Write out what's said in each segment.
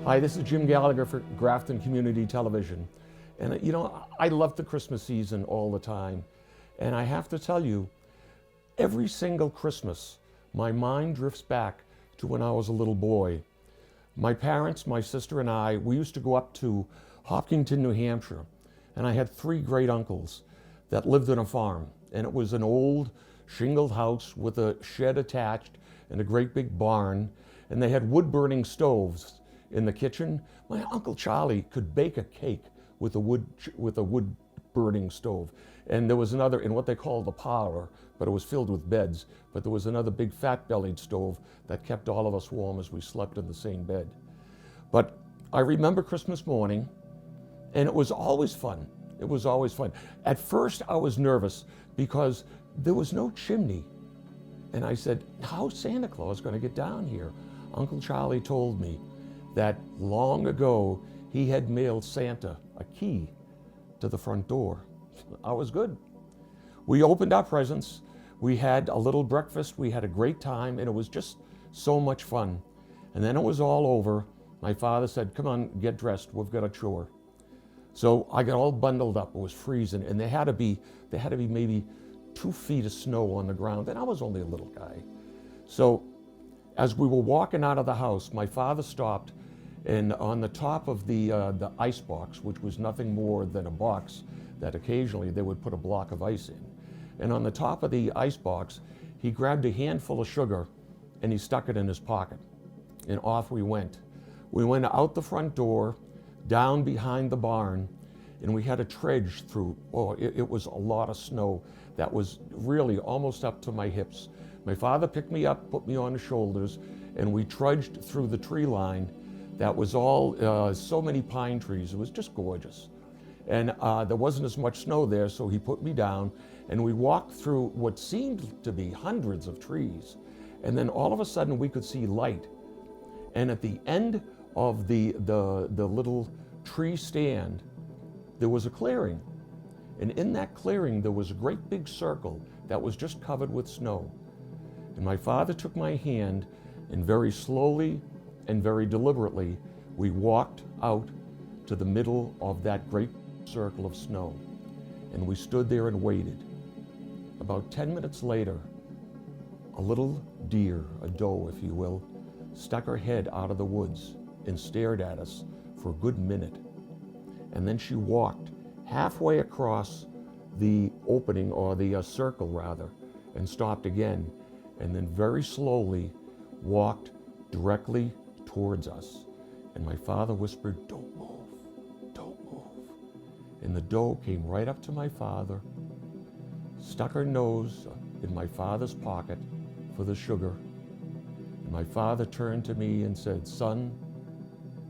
Hi, this is Jim Gallagher for Grafton Community Television. And you know, I love the Christmas season all the time. And I have to tell you, every single Christmas, my mind drifts back to when I was a little boy. My parents, my sister and I, we used to go up to Hopkinton, New Hampshire. And I had 3 great uncles that lived on a farm. And it was an old shingled house with a shed attached and a great big barn. And they had wood-burning stoves in the kitchen. My Uncle Charlie could bake a cake with a wood burning stove. And there was another in what they called the parlor, but it was filled with beds. But there was another big fat-bellied stove that kept all of us warm as we slept in the same bed. But I remember Christmas morning, and it was always fun. It was always fun. At first I was nervous because there was no chimney. And I said, how's Santa Claus going to get down here? Uncle Charlie told me that long ago he had mailed Santa a key to the front door. I was good. We opened our presents, we had a little breakfast, we had a great time, and it was just so much fun. And then it was all over. My father said, come on, get dressed, we've got a chore. So I got all bundled up, it was freezing, and there had to be maybe 2 feet of snow on the ground, and I was only a little guy. So as we were walking out of the house, my father stopped, and on the top of the ice box, which was nothing more than a box that occasionally they would put a block of ice in. And on the top of the ice box, he grabbed a handful of sugar and he stuck it in his pocket. And off we went. We went out the front door, down behind the barn, and we had to trudge through, it was a lot of snow that was really almost up to my hips. My father picked me up, put me on his shoulders, and we trudged through the tree line that was all so many pine trees. It was just gorgeous. And there wasn't as much snow there, so he put me down, and we walked through what seemed to be hundreds of trees. And then all of a sudden we could see light. And at the end of the little tree stand, there was a clearing. And in that clearing, there was a great big circle that was just covered with snow. And my father took my hand, and very slowly and very deliberately, we walked out to the middle of that great circle of snow. And we stood there and waited. About 10 minutes later, a little deer, a doe if you will, stuck her head out of the woods and stared at us for a good minute. And then she walked halfway across the opening, or the circle rather, and stopped again. And then very slowly walked directly towards us. And my father whispered, don't move, don't move. And the doe came right up to my father, stuck her nose in my father's pocket for the sugar. And my father turned to me and said, son,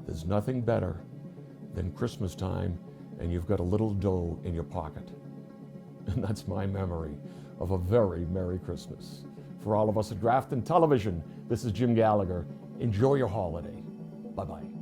there's nothing better than Christmas time and you've got a little doe in your pocket. And that's my memory of a very Merry Christmas. For all of us at Grafton Television, this is Jim Gallagher. Enjoy your holiday. Bye-bye.